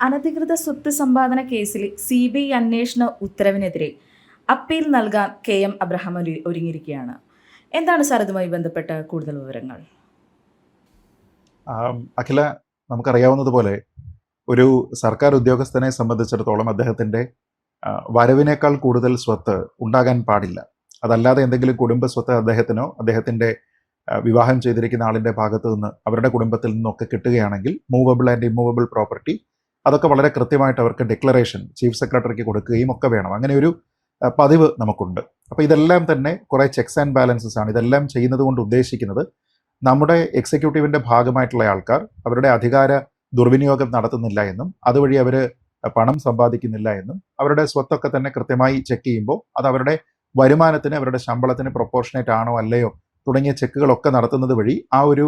അനധികൃത സ്വത്ത് സമ്പാദന കേസിൽ CBI അന്വേഷണ ഉത്തരവിനെതിരെ അപ്പീൽ നൽകാൻ KM അബ്രഹാം ഒരുങ്ങിയിരിക്കുകയാണ്. എന്താണ് സാർ ഇതുമായി ബന്ധപ്പെട്ട കൂടുതൽ വിവരങ്ങൾ? അഖില, നമുക്കറിയാവുന്നതുപോലെ ഒരു സർക്കാർ ഉദ്യോഗസ്ഥനെ സംബന്ധിച്ചിടത്തോളം അദ്ദേഹത്തിൻ്റെ വരവിനേക്കാൾ കൂടുതൽ സ്വത്ത് ഉണ്ടാകാൻ പാടില്ല. അതല്ലാതെ എന്തെങ്കിലും കുടുംബ സ്വത്ത് അദ്ദേഹത്തിനോ അദ്ദേഹത്തിൻ്റെ വിവാഹം ചെയ്തിരിക്കുന്ന ആളിൻ്റെ ഭാഗത്തു നിന്ന് അവരുടെ കുടുംബത്തിൽ നിന്നൊക്കെ കിട്ടുകയാണെങ്കിൽ മൂവബിൾ ആൻഡ് ഇമ്മൂവബിൾ പ്രോപ്പർട്ടി അതൊക്കെ വളരെ കൃത്യമായിട്ട് അവർക്ക് ഡിക്ലറേഷൻ ചീഫ് സെക്രട്ടറിക്ക് കൊടുക്കുകയും ഒക്കെ വേണം. അങ്ങനെ ഒരു പതിവ് നമുക്കുണ്ട്. അപ്പോൾ ഇതെല്ലാം തന്നെ കുറേ ചെക്സ് ആൻഡ് ബാലൻസസ് ആണ്. ഇതെല്ലാം ചെയ്യുന്നത് കൊണ്ട് ഉദ്ദേശിക്കുന്നത് നമ്മുടെ എക്സിക്യൂട്ടീവിൻ്റെ ഭാഗമായിട്ടുള്ള ആൾക്കാർ അവരുടെ അധികാര ദുർവിനിയോഗം നടത്തുന്നില്ല എന്നും അതുവഴി അവർ പണം സമ്പാദിക്കുന്നില്ല എന്നും അവരുടെ സ്വത്തൊക്കെ തന്നെ കൃത്യമായി ചെക്ക് ചെയ്യുമ്പോൾ അത് അവരുടെ വരുമാനത്തിന് അവരുടെ ശമ്പളത്തിന് പ്രൊപ്പോർഷനേറ്റ് ആണോ അല്ലയോ തുടങ്ങിയ ചെക്കുകളൊക്കെ നടത്തുന്നത് വഴി ആ ഒരു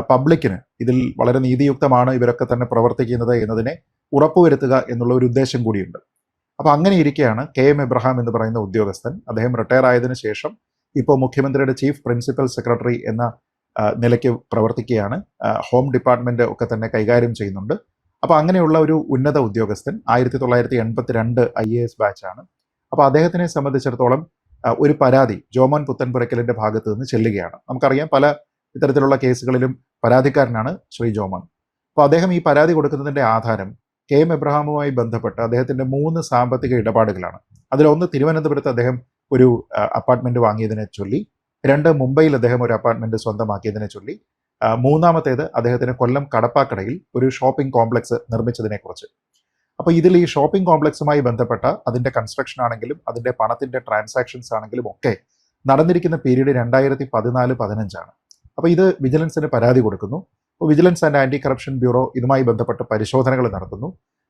പബ്ലിക്കിന് ഇതിൽ വളരെ നീതിയുക്തമാണ് ഇവരൊക്കെ തന്നെ പ്രവർത്തിക്കുന്നത് എന്നതിനെ ഉറപ്പുവരുത്തുക എന്നുള്ള ഒരു ഉദ്ദേശം കൂടിയുണ്ട്. അപ്പോൾ അങ്ങനെ ഇരിക്കെയാണ് KM എബ്രഹാം എന്ന് പറയുന്ന ഉദ്യോഗസ്ഥൻ, അദ്ദേഹം റിട്ടയർ ആയതിനു ശേഷം ഇപ്പോൾ മുഖ്യമന്ത്രിയുടെ ചീഫ് പ്രിൻസിപ്പൽ സെക്രട്ടറി എന്ന നിലയ്ക്ക് പ്രവർത്തിക്കുകയാണ്. ഹോം ഡിപ്പാർട്ട്മെന്റ് ഒക്കെ തന്നെ കൈകാര്യം ചെയ്യുന്നുണ്ട്. അപ്പോൾ അങ്ങനെയുള്ള ഒരു ഉന്നത ഉദ്യോഗസ്ഥൻ 1982 IAS ബാച്ചാണ്. അപ്പോൾ അദ്ദേഹത്തിനെ സംബന്ധിച്ചിടത്തോളം ഒരു പരാതി ജോമോൻ പുത്തൻപുരയ്ക്കലിൻ്റെ ഭാഗത്ത് നിന്ന് ചെല്ലുകയാണ്. നമുക്കറിയാം, പല ഇത്തരത്തിലുള്ള കേസുകളിലും പരാതിക്കാരനാണ് ശ്രീ ജോമോൻ. അപ്പോൾ അദ്ദേഹം ഈ പരാതി കൊടുക്കുന്നതിൻ്റെ ആധാരം KM എബ്രഹാമുമായി ബന്ധപ്പെട്ട് അദ്ദേഹത്തിൻ്റെ 3 സാമ്പത്തിക ഇടപാടുകളാണ്. അതിലൊന്ന് തിരുവനന്തപുരത്ത് അദ്ദേഹം ഒരു അപ്പാർട്ട്മെൻറ്റ് വാങ്ങിയതിനെ ചൊല്ലി, 2 മുംബൈയിൽ അദ്ദേഹം ഒരു അപ്പാർട്ട്മെൻറ്റ് സ്വന്തമാക്കിയതിനെ ചൊല്ലി, മൂന്നാമത്തേത് അദ്ദേഹത്തിന് കൊല്ലം കടപ്പാക്കടയിൽ ഒരു ഷോപ്പിംഗ് കോംപ്ലക്സ് നിർമ്മിച്ചതിനെക്കുറിച്ച്. അപ്പോൾ ഇതിൽ ഈ ഷോപ്പിംഗ് കോംപ്ലക്സുമായി ബന്ധപ്പെട്ട അതിൻ്റെ കൺസ്ട്രക്ഷൻ ആണെങ്കിലും അതിൻ്റെ പണത്തിൻ്റെ ട്രാൻസാക്ഷൻസ് ആണെങ്കിലും ഒക്കെ നടന്നിരിക്കുന്ന പീരീഡ് 2014-15 ആണ്. അപ്പോൾ ഇത് വിജിലൻസിന് പരാതി കൊടുക്കുന്നു. അപ്പോൾ vigilance and anti corruption bureau ഇതുമായി ബന്ധപ്പെട്ട് പരിശോധനകൾ നടത്തുന്നു.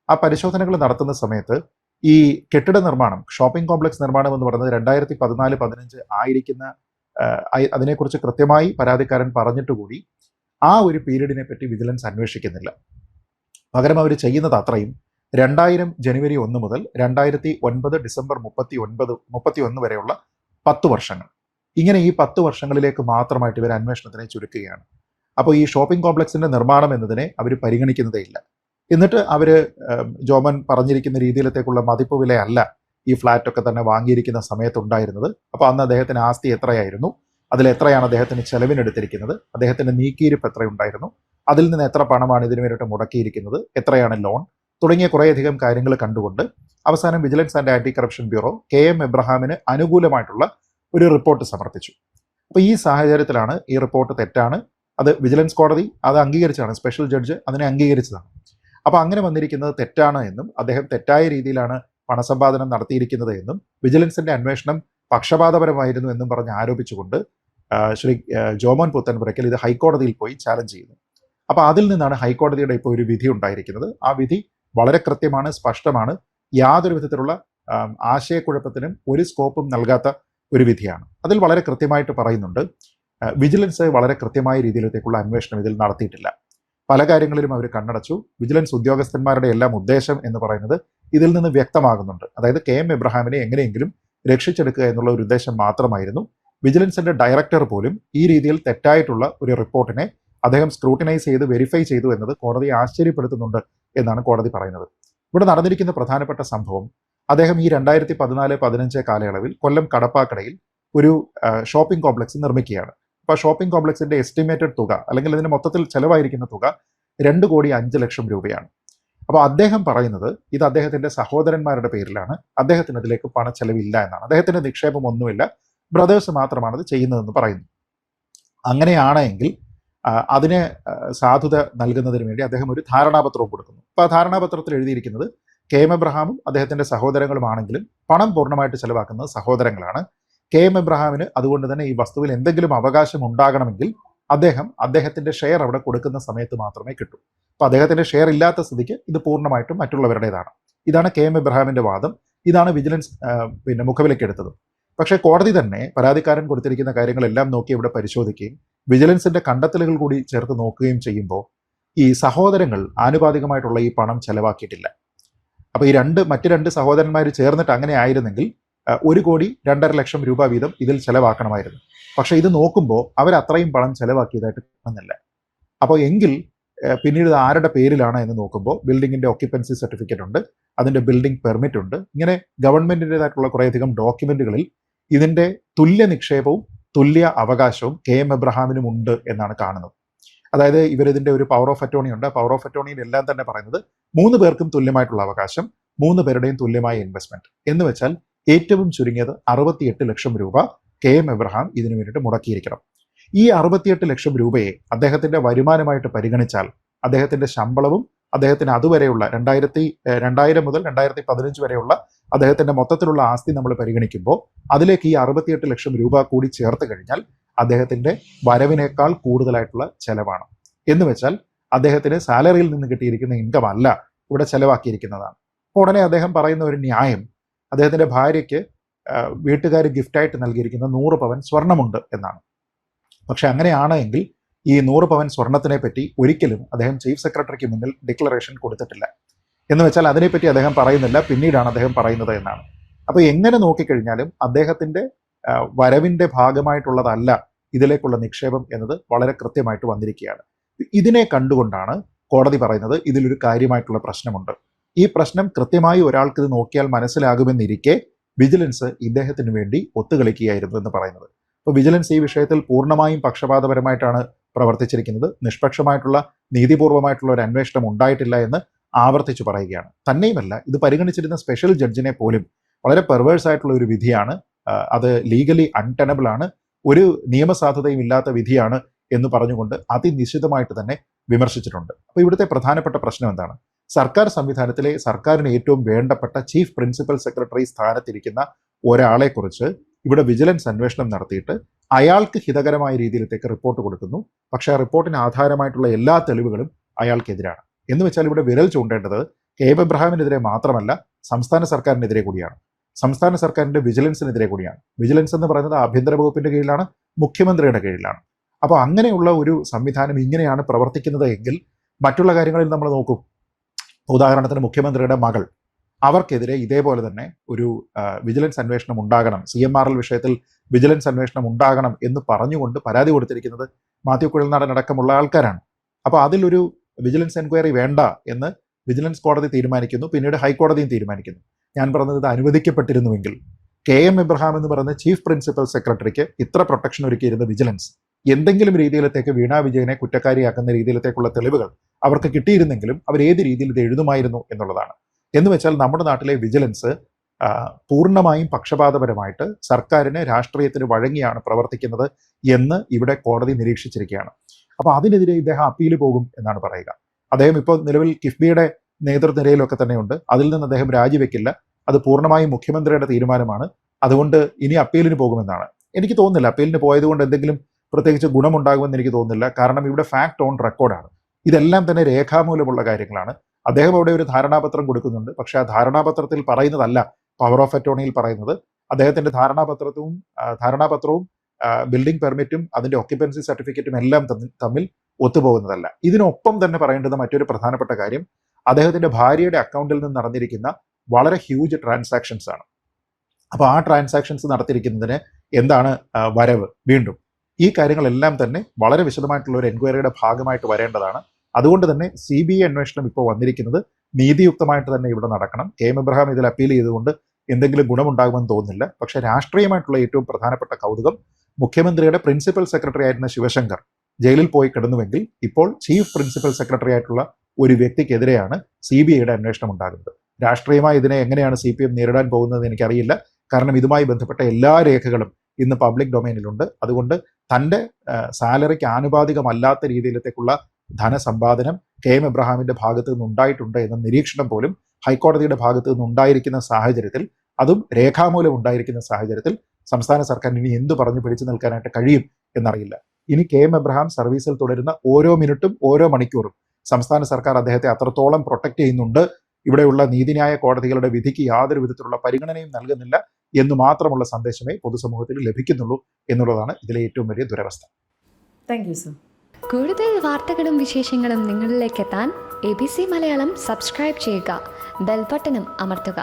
ആ പരിശോധനകൾ നടത്തുന്ന സമയത്ത് ഈ കെട്ടിട നിർമ്മാണം, ഷോപ്പിംഗ് കോംപ്ലക്സ് നിർമ്മാണം എന്ന് പറയുന്നത് 2014-15 ആയിരിക്കുന്ന അതിനെക്കുറിച്ച് കൃത്യമായി പരാതിക്കാരൻ പറഞ്ഞിട്ട് കൂടി ആ ഒരു പീരീഡിനെ പറ്റി വിജിലൻസ് അന്വേഷിക്കുന്നില്ല. പകരം അവർ ചെയ്യുന്നത് അത്രയും 2000 ജനുവരി 1 മുതൽ 2009 ഡിസംബർ 31 വരെയുള്ള 10 വർഷങ്ങൾ, ഇങ്ങനെ ഈ 10 വർഷങ്ങളിലേക്ക് മാത്രമായിട്ട് ഇവർ അന്വേഷണത്തിനെ ചുരുക്കുകയാണ്. അപ്പോൾ ഈ ഷോപ്പിംഗ് കോംപ്ലക്സിന്റെ നിർമ്മാണം എന്നതിനെ അവർ പരിഗണിക്കുന്നതേ ഇല്ല. എന്നിട്ട് അവർ ജോമൻ പറഞ്ഞിരിക്കുന്ന രീതിയിലത്തേക്കുള്ള മതിപ്പ് വിലയല്ല ഈ ഫ്ലാറ്റൊക്കെ തന്നെ വാങ്ങിയിരിക്കുന്ന സമയത്തുണ്ടായിരുന്നത്. അപ്പോൾ അന്ന് അദ്ദേഹത്തിന് ആസ്തി എത്രയായിരുന്നു, അതിലെത്രയാണ് അദ്ദേഹത്തിന് ചെലവിനെടുത്തിരിക്കുന്നത്, അദ്ദേഹത്തിൻ്റെ നീക്കിയിരിപ്പ് എത്രയുണ്ടായിരുന്നു, അതിൽ നിന്ന് എത്ര പണമാണ് ഇതിനു വേണ്ടിയിട്ട് മുടക്കിയിരിക്കുന്നത്, എത്രയാണ് ലോൺ തുടങ്ങിയ കുറേയധികം കാര്യങ്ങൾ കണ്ടുകൊണ്ട് അവസാനം vigilance and anti corruption bureau KM എബ്രഹാമിന് അനുകൂലമായിട്ടുള്ള ഒരു റിപ്പോർട്ട് സമർപ്പിച്ചു. അപ്പോൾ ഈ സാഹചര്യത്തിലാണ് ഈ റിപ്പോർട്ട് തെറ്റാണ്, അത് വിജിലൻസ് കോടതി അത് അംഗീകരിച്ചതാണ്, സ്പെഷ്യൽ ജഡ്ജ് അതിനെ അംഗീകരിച്ചതാണ്. അപ്പോൾ അങ്ങനെ വന്നിരിക്കുന്നത് തെറ്റാണ് എന്നും അദ്ദേഹം തെറ്റായ രീതിയിലാണ് പണസമ്പാദനം നടത്തിയിരിക്കുന്നത് എന്നും വിജിലൻസിൻ്റെ അന്വേഷണം പക്ഷപാതപരമായിരുന്നു എന്നും പറഞ്ഞ് ആരോപിച്ചുകൊണ്ട് ശ്രീ ജോമോൻ പുത്തൻപുരയ്ക്കൽ ഇത് ഹൈക്കോടതിയിൽ പോയി ചാലഞ്ച് ചെയ്യുന്നു. അപ്പോൾ അതിൽ നിന്നാണ് ഹൈക്കോടതിയുടെ ഇപ്പോൾ ഒരു വിധി ഉണ്ടായിരിക്കുന്നത്. ആ വിധി വളരെ കൃത്യമാണ്, സ്പഷ്ടമാണ്, യാതൊരു വിധത്തിലുള്ള ആശയക്കുഴപ്പത്തിനും ഒരു സ്കോപ്പും നൽകാത്ത ഒരു വിധിയാണ്. അതിൽ വളരെ കൃത്യമായിട്ട് പറയുന്നുണ്ട്, വിജിലൻസ് വളരെ കൃത്യമായ രീതിയിലത്തേക്കുള്ള അന്വേഷണം ഇതിൽ നടത്തിയിട്ടില്ല. പല കാര്യങ്ങളിലും അവർ കണ്ണടച്ചു. വിജിലൻസ് ഉദ്യോഗസ്ഥന്മാരുടെ എല്ലാം ഉദ്ദേശം എന്ന് പറയുന്നത് ഇതിൽ നിന്ന് വ്യക്തമാകുന്നുണ്ട്. അതായത് KM എബ്രഹാമിനെ എങ്ങനെയെങ്കിലും രക്ഷിച്ചെടുക്കുക എന്നുള്ള ഒരു ഉദ്ദേശം മാത്രമായിരുന്നു. വിജിലൻസിന്റെ ഡയറക്ടർ പോലും ഈ രീതിയിൽ തെറ്റായിട്ടുള്ള ഒരു റിപ്പോർട്ടിനെ അദ്ദേഹം സ്ക്രൂട്ടിനൈസ് ചെയ്ത് വെരിഫൈ ചെയ്തു എന്നത് കോടതിയെ ആശ്ചര്യപ്പെടുത്തുന്നുണ്ട് എന്നാണ് കോടതി പറയുന്നത്. ഇവിടെ നടന്നിരിക്കുന്ന പ്രധാനപ്പെട്ട സംഭവം, അദ്ദേഹം ഈ 2014-15 കാലയളവിൽ കൊല്ലം കടപ്പാക്കടയിൽ ഒരു ഷോപ്പിംഗ് കോംപ്ലക്സ് നിർമ്മിക്കുകയാണ്. അപ്പോൾ ഷോപ്പിംഗ് കോംപ്ലക്സിന്റെ എസ്റ്റിമേറ്റഡ് തുക അല്ലെങ്കിൽ ഇതിന് മൊത്തത്തിൽ ചെലവായിരിക്കുന്ന തുക 2,05,00,000 രൂപയാണ്. അപ്പോൾ അദ്ദേഹം പറയുന്നത് ഇത് അദ്ദേഹത്തിന്റെ സഹോദരന്മാരുടെ പേരിലാണ്, അദ്ദേഹത്തിന് അതിലേക്ക് പണച്ചെലവില്ല എന്നാണ്, അദ്ദേഹത്തിന്റെ നിക്ഷേപം ഒന്നുമില്ല, ബ്രദേഴ്സ് മാത്രമാണ് ഇത് ചെയ്യുന്നതെന്ന് പറയുന്നു. അങ്ങനെയാണെങ്കിൽ അതിനെ സാധുത നൽകുന്നതിന് വേണ്ടി അദ്ദേഹം ഒരു ധാരണാപത്രവും കൊടുക്കുന്നു. അപ്പോൾ ആ ധാരണാപത്രത്തിൽ എഴുതിയിരിക്കുന്നത് KM എബ്രഹാമും അദ്ദേഹത്തിൻ്റെ സഹോദരങ്ങളുമാണെങ്കിലും പണം പൂർണ്ണമായിട്ട് ചെലവാക്കുന്നത് സഹോദരങ്ങളാണ്. KM എബ്രഹാമിന് അതുകൊണ്ട് തന്നെ ഈ വസ്തുവിൽ എന്തെങ്കിലും അവകാശം ഉണ്ടാകണമെങ്കിൽ അദ്ദേഹത്തിൻ്റെ ഷെയർ അവിടെ കൊടുക്കുന്ന സമയത്ത് മാത്രമേ കിട്ടൂ. അപ്പോൾ അദ്ദേഹത്തിൻ്റെ ഷെയർ ഇല്ലാത്ത സ്ഥിതിക്ക് ഇത് പൂർണ്ണമായിട്ടും മറ്റുള്ളവരുടേതാണ്. ഇതാണ് KM എബ്രഹാമിൻ്റെ വാദം. ഇതാണ് വിജിലൻസ് മുഖവിലക്കെടുത്തത്. പക്ഷേ കോടതി തന്നെ പരാതിക്കാരൻ കൊടുത്തിരിക്കുന്ന കാര്യങ്ങളെല്ലാം നോക്കി ഇവിടെ പരിശോധിക്കുകയും വിജിലൻസിന്റെ കണ്ടെത്തലുകൾ കൂടി ചേർത്ത് നോക്കുകയും ചെയ്യുമ്പോൾ ഈ സഹോദരങ്ങൾ ആനുപാതികമായിട്ടുള്ള ഈ പണം ചെലവാക്കിയിട്ടില്ല. അപ്പോൾ ഈ മറ്റ് രണ്ട് സഹോദരന്മാർ ചേർന്നിട്ട് അങ്ങനെ ആയിരുന്നെങ്കിൽ 1,02,00,000 രൂപ വീതം ഇതിൽ ചെലവാക്കണമായിരുന്നു. പക്ഷേ ഇത് നോക്കുമ്പോൾ അവർ അത്രയും പണം ചെലവാക്കിയതായിട്ട് കാണുന്നില്ല. അപ്പോൾ എങ്കിൽ പിന്നീട് ഇത് ആരുടെ പേരിലാണ് എന്ന് നോക്കുമ്പോൾ ബിൽഡിങ്ങിൻ്റെ ഒക്യുപ്പൻസി സർട്ടിഫിക്കറ്റ് ഉണ്ട്, അതിൻ്റെ ബിൽഡിംഗ് പെർമിറ്റ് ഉണ്ട്. ഇങ്ങനെ ഗവൺമെൻറ്റിൻ്റെതായിട്ടുള്ള കുറേയധികം ഡോക്യുമെൻറ്റുകളിൽ ഇതിൻ്റെ തുല്യ നിക്ഷേപവും തുല്യ അവകാശവും KM എബ്രഹാമിനും ഉണ്ട് എന്നാണ് കാണുന്നത്. അതായത് ഇവരിതിൻ്റെ ഒരു പവർ ഓഫ് അറ്റോർണി ഉണ്ട്. പവർ ഓഫ് അറ്റോർണിയിൽ എല്ലാം തന്നെ പറയുന്നത് 3 പേർക്കും തുല്യമായിട്ടുള്ള അവകാശം, 3 പേരുടെയും തുല്യമായ ഇൻവെസ്റ്റ്മെന്റ് എന്ന് വെച്ചാൽ ഏറ്റവും ചുരുങ്ങിയത് 68 ലക്ഷം രൂപ KM എബ്രഹാം ഇതിനു വേണ്ടിയിട്ട് മുടക്കിയിരിക്കണം. ഈ 68 ലക്ഷം രൂപയെ അദ്ദേഹത്തിന്റെ വരുമാനമായിട്ട് പരിഗണിച്ചാൽ അദ്ദേഹത്തിന്റെ ശമ്പളവും അദ്ദേഹത്തിന് അതുവരെയുള്ള 2000 മുതൽ 2015 വരെയുള്ള അദ്ദേഹത്തിന്റെ മൊത്തത്തിലുള്ള ആസ്തി നമ്മൾ പരിഗണിക്കുമ്പോൾ അതിലേക്ക് ഈ 68 ലക്ഷം രൂപ കൂടി ചേർത്ത് കഴിഞ്ഞാൽ അദ്ദേഹത്തിന്റെ വരവിനേക്കാൾ കൂടുതലായിട്ടുള്ള ചെലവാണ്. എന്ന് വെച്ചാൽ അദ്ദേഹത്തിന് സാലറിയിൽ നിന്ന് കിട്ടിയിരിക്കുന്ന ഇൻകം അല്ല ഇവിടെ ചെലവാക്കിയിരിക്കുന്നതാണ്. അപ്പോൾ ഉടനെ അദ്ദേഹം പറയുന്ന ഒരു ന്യായം അദ്ദേഹത്തിന്റെ ഭാര്യയ്ക്ക് വീട്ടുകാർ ഗിഫ്റ്റായിട്ട് നൽകിയിരിക്കുന്ന 100 പവൻ സ്വർണമുണ്ട് എന്നാണ്. പക്ഷെ അങ്ങനെയാണ് എങ്കിൽ ഈ 100 പവൻ സ്വർണത്തിനെ പറ്റി ഒരിക്കലും അദ്ദേഹം ചീഫ് സെക്രട്ടറിക്ക് മുന്നിൽ ഡിക്ലറേഷൻ കൊടുത്തിട്ടില്ല. എന്ന് വെച്ചാൽ അതിനെപ്പറ്റി അദ്ദേഹം പറയുന്നില്ല, പിന്നീടാണ് അദ്ദേഹം പറയുന്നത് എന്നാണ്. അപ്പോൾ എങ്ങനെ നോക്കിക്കഴിഞ്ഞാലും അദ്ദേഹത്തിന്റെ വരവിന്റെ ഭാഗമായിട്ടുള്ളതല്ല ഇതിലേക്കുള്ള നിക്ഷേപം എന്നത് വളരെ കൃത്യമായിട്ട് വന്നിരിക്കുകയാണ്. ഇതിനെ കണ്ടുകൊണ്ടാണ് കോടതി പറയുന്നത് ഇതിലൊരു കാര്യമായിട്ടുള്ള പ്രശ്നമുണ്ട്. ഈ പ്രശ്നം കൃത്യമായി ഒരാൾക്ക് ഇത് നോക്കിയാൽ മനസ്സിലാകുമെന്നിരിക്കെ വിജിലൻസ് ഇദ്ദേഹത്തിന് വേണ്ടി ഒത്തുകളിക്കുകയായിരുന്നു എന്ന് പറയുന്നത്. അപ്പോൾ വിജിലൻസ് ഈ വിഷയത്തിൽ പൂർണ്ണമായും പക്ഷപാതപരമായിട്ടാണ് പ്രവർത്തിച്ചിരിക്കുന്നത്. നിഷ്പക്ഷമായിട്ടുള്ള നീതിപൂർവമായിട്ടുള്ള ഒരു അന്വേഷണം ഉണ്ടായിട്ടില്ല എന്ന് ആവർത്തിച്ചു പറയുകയാണ്. തന്നെയുമല്ല, ഇത് പരിഗണിച്ചിരുന്ന സ്പെഷ്യൽ ജഡ്ജിനെ പോലും വളരെ പെർവേഴ്സ് ആയിട്ടുള്ള ഒരു വിധിയാണ്, അത് ലീഗലി അൺടെനബിൾ ആണ്, ഒരു നിയമസാധുതയും ഇല്ലാത്ത വിധിയാണ് എന്ന് പറഞ്ഞുകൊണ്ട് അതിനിശ്ചിതമായിട്ട് തന്നെ വിമർശിച്ചിട്ടുണ്ട്. അപ്പോൾ ഇവിടുത്തെ പ്രധാനപ്പെട്ട പ്രശ്നം എന്താണ്? സർക്കാർ സംവിധാനത്തിലെ സർക്കാരിന് ഏറ്റവും വേണ്ടപ്പെട്ട ചീഫ് പ്രിൻസിപ്പൽ സെക്രട്ടറി സ്ഥാനത്തിരിക്കുന്ന ഒരാളെക്കുറിച്ച് ഇവിടെ വിജിലൻസ് അന്വേഷണം നടത്തിയിട്ട് അയാൾക്ക് ഹിതകരമായ രീതിയിലത്തേക്ക് റിപ്പോർട്ട് കൊടുക്കുന്നു. പക്ഷേ ആ റിപ്പോർട്ടിന് ആധാരമായിട്ടുള്ള എല്ലാ തെളിവുകളും അയാൾക്കെതിരാണ്. എന്ന് വെച്ചാൽ ഇവിടെ വിരൽ ചൂണ്ടേണ്ടത് KM എബ്രഹാമിനെതിരെ മാത്രമല്ല, സംസ്ഥാന സർക്കാരിനെതിരെ കൂടിയാണ്. സംസ്ഥാന സർക്കാരിന്റെ വിജിലൻസിനെതിരെ കൂടിയാണ്. വിജിലൻസ് എന്ന് പറയുന്നത് ആഭ്യന്തര വകുപ്പിന്റെ കീഴിലാണ്, മുഖ്യമന്ത്രിയുടെ കീഴിലാണ്. അപ്പോൾ അങ്ങനെയുള്ള ഒരു സംവിധാനം ഇങ്ങനെയാണ് പ്രവർത്തിക്കുന്നത് എങ്കിൽ മറ്റുള്ള കാര്യങ്ങളിൽ നമ്മൾ നോക്കും. ഉദാഹരണത്തിന് മുഖ്യമന്ത്രിയുടെ മകൾ, അവർക്കെതിരെ ഇതേപോലെ തന്നെ ഒരു വിജിലൻസ് അന്വേഷണം ഉണ്ടാകണം, CMRL വിഷയത്തിൽ വിജിലൻസ് അന്വേഷണം ഉണ്ടാകണം എന്ന് പറഞ്ഞുകൊണ്ട് പരാതി കൊടുത്തിരിക്കുന്നത് മാത്യു കുഴൽനാടൻ അടക്കമുള്ള ആൾക്കാരാണ്. അപ്പോൾ അതിലൊരു വിജിലൻസ് എൻക്വയറി വേണ്ട എന്ന് വിജിലൻസ് കോടതി തീരുമാനിക്കുന്നു, പിന്നീട് ഹൈക്കോടതിയും തീരുമാനിക്കുന്നു. ഞാൻ പറഞ്ഞത് ഇത് അനുവദിക്കപ്പെട്ടിരുന്നുവെങ്കിൽ KM എബ്രഹാം എന്ന് പറയുന്ന ചീഫ് പ്രിൻസിപ്പൽ സെക്രട്ടറിക്ക് ഇത്ര പ്രൊട്ടക്ഷൻ ഒരുക്കിയിരുന്ന വിജിലൻസ് എന്തെങ്കിലും രീതിയിലത്തേക്ക് വീണ വിജയനെ കുറ്റക്കാരിയാക്കുന്ന രീതിയിലത്തേക്കുള്ള തെളിവുകൾ അവർക്ക് കിട്ടിയിരുന്നെങ്കിലും അവർ ഏത് രീതിയിൽ ഇത് എഴുതുമായിരുന്നു എന്നുള്ളതാണ്. എന്ന് വെച്ചാൽ നമ്മുടെ നാട്ടിലെ വിജിലൻസ് പൂർണ്ണമായും പക്ഷപാതപരമായിട്ട് സർക്കാരിന് രാഷ്ട്രീയത്തിന് വഴങ്ങിയാണ് പ്രവർത്തിക്കുന്നത് എന്ന് ഇവിടെ കോടതി നിരീക്ഷിച്ചിരിക്കുകയാണ്. അപ്പോൾ അതിനെതിരെ ഇദ്ദേഹം അപ്പീൽ പോകും എന്നാണ് പറയുക. അദ്ദേഹം ഇപ്പോൾ നിലവിൽ കിഫ്ബിയുടെ നേതൃനിരയിലൊക്കെ തന്നെയുണ്ട്. അതിൽ നിന്ന് അദ്ദേഹം രാജിവെക്കില്ല, അത് പൂർണ്ണമായും മുഖ്യമന്ത്രിയുടെ തീരുമാനമാണ്, അതുകൊണ്ട് ഇനി അപ്പീലിന് പോകുമെന്നാണ്. എനിക്ക് തോന്നുന്നില്ല അപ്പീലിന് പോയതുകൊണ്ട് എന്തെങ്കിലും പ്രത്യേകിച്ച് ഗുണമുണ്ടാകുമെന്ന് എനിക്ക് തോന്നുന്നില്ല. കാരണം ഇവിടെ ഫാക്ട് ഓൺ റെക്കോർഡാണ്, ഇതെല്ലാം തന്നെ രേഖാമൂലമുള്ള കാര്യങ്ങളാണ്. അദ്ദേഹം അവിടെ ഒരു ധാരണാപത്രം കൊടുക്കുന്നുണ്ട്, പക്ഷെ ആ ധാരണാപത്രത്തിൽ പറയുന്നതല്ല പവർ ഓഫ് അറ്റോർണിയിൽ പറയുന്നത്. അദ്ദേഹത്തിന്റെ ധാരണാപത്രവും ബിൽഡിംഗ് പെർമിറ്റും അതിന്റെ ഒക്യുപ്പൻസി സർട്ടിഫിക്കറ്റും എല്ലാം തമ്മിൽ ഒത്തുപോകുന്നതല്ല. ഇതിനൊപ്പം തന്നെ പറയേണ്ടുന്ന മറ്റൊരു പ്രധാനപ്പെട്ട കാര്യം അദ്ദേഹത്തിന്റെ ഭാര്യയുടെ അക്കൗണ്ടിൽ നിന്ന് നടന്നിരിക്കുന്ന വളരെ ഹ്യൂജ് ട്രാൻസാക്ഷൻസ് ആണ്. അപ്പോൾ ആ ട്രാൻസാക്ഷൻസ് നടത്തിയിരിക്കുന്നതിന് എന്താണ് വരവ്? വീണ്ടും ഈ കാര്യങ്ങളെല്ലാം തന്നെ വളരെ വിശദമായിട്ടുള്ള ഒരു എൻക്വയറിയുടെ ഭാഗമായിട്ട് വരേണ്ടതാണ്. അതുകൊണ്ട് തന്നെ CBI അന്വേഷണം ഇപ്പോൾ വന്നിരിക്കുന്നത് നീതിയുക്തമായിട്ട് തന്നെ ഇവിടെ നടക്കണം. KM എബ്രഹാം ഇതിൽ അപ്പീൽ ചെയ്തുകൊണ്ട് എന്തെങ്കിലും ഗുണമുണ്ടാകുമെന്ന് തോന്നുന്നില്ല. പക്ഷെ രാഷ്ട്രീയമായിട്ടുള്ള ഏറ്റവും പ്രധാനപ്പെട്ട കൗതുകം മുഖ്യമന്ത്രിയുടെ പ്രിൻസിപ്പൽ സെക്രട്ടറി ആയിരുന്ന ശിവശങ്കർ ജയിലിൽ പോയി കിടന്നുവെങ്കിൽ ഇപ്പോൾ ചീഫ് പ്രിൻസിപ്പൽ സെക്രട്ടറി ആയിട്ടുള്ള ഒരു വ്യക്തിക്കെതിരെയാണ് CBIയുടെ അന്വേഷണം ഉണ്ടാകുന്നത്. രാഷ്ട്രീയമായി ഇതിനെ എങ്ങനെയാണ് CPM നേരിടാൻ പോകുന്നത് എനിക്കറിയില്ല. കാരണം ഇതുമായി ബന്ധപ്പെട്ട എല്ലാ രേഖകളും ഇന്ന് പബ്ലിക് ഡൊമൈനിലുണ്ട്. അതുകൊണ്ട് തൻ്റെ സാലറിക്ക് ആനുപാതികമല്ലാത്ത രീതിയിലത്തേക്കുള്ള ധനസമ്പാദനം KM എബ്രഹാമിന്റെ ഭാഗത്ത് നിന്നുണ്ടായിട്ടുണ്ട് എന്ന നിരീക്ഷണം പോലും ഹൈക്കോടതിയുടെ ഭാഗത്ത് നിന്നുണ്ടായിരിക്കുന്ന സാഹചര്യത്തിൽ, അതും രേഖാമൂലം ഉണ്ടായിരിക്കുന്ന സാഹചര്യത്തിൽ സംസ്ഥാന സർക്കാരിന് ഇനി എന്തു പറഞ്ഞു പിടിച്ചു നിൽക്കാനായിട്ട് കഴിയും എന്നറിയില്ല. ഇനി KM എബ്രഹാം സർവീസിൽ തുടരുന്ന ഓരോ മിനിറ്റും ഓരോ മണിക്കൂറും സംസ്ഥാന സർക്കാർ അദ്ദേഹത്തെ അത്രത്തോളം പ്രൊട്ടക്ട് ചെയ്യുന്നുണ്ട്, ഇവിടെയുള്ള നീതിന്യായ കോടതികളുടെ വിധിക്ക് യാതൊരു വിധത്തിലുള്ള പരിഗണനയും നൽകുന്നില്ല എന്ന് മാത്രമുള്ള സന്ദേശമേ പൊതുസമൂഹത്തിൽ ലഭിക്കുന്നുള്ളൂ എന്നുള്ളതാണ് ഇതിലെ ഏറ്റവും വലിയ ദുരവസ്ഥ. Thank you sir. കൂടുതൽ വാർത്തകളും വിശേഷങ്ങളും നിങ്ങളിലേക്ക് എത്താൻ ABC മലയാളം സബ്സ്ക്രൈബ് ചെയ്യുക, ബെൽ ബട്ടണും അമർത്തുക.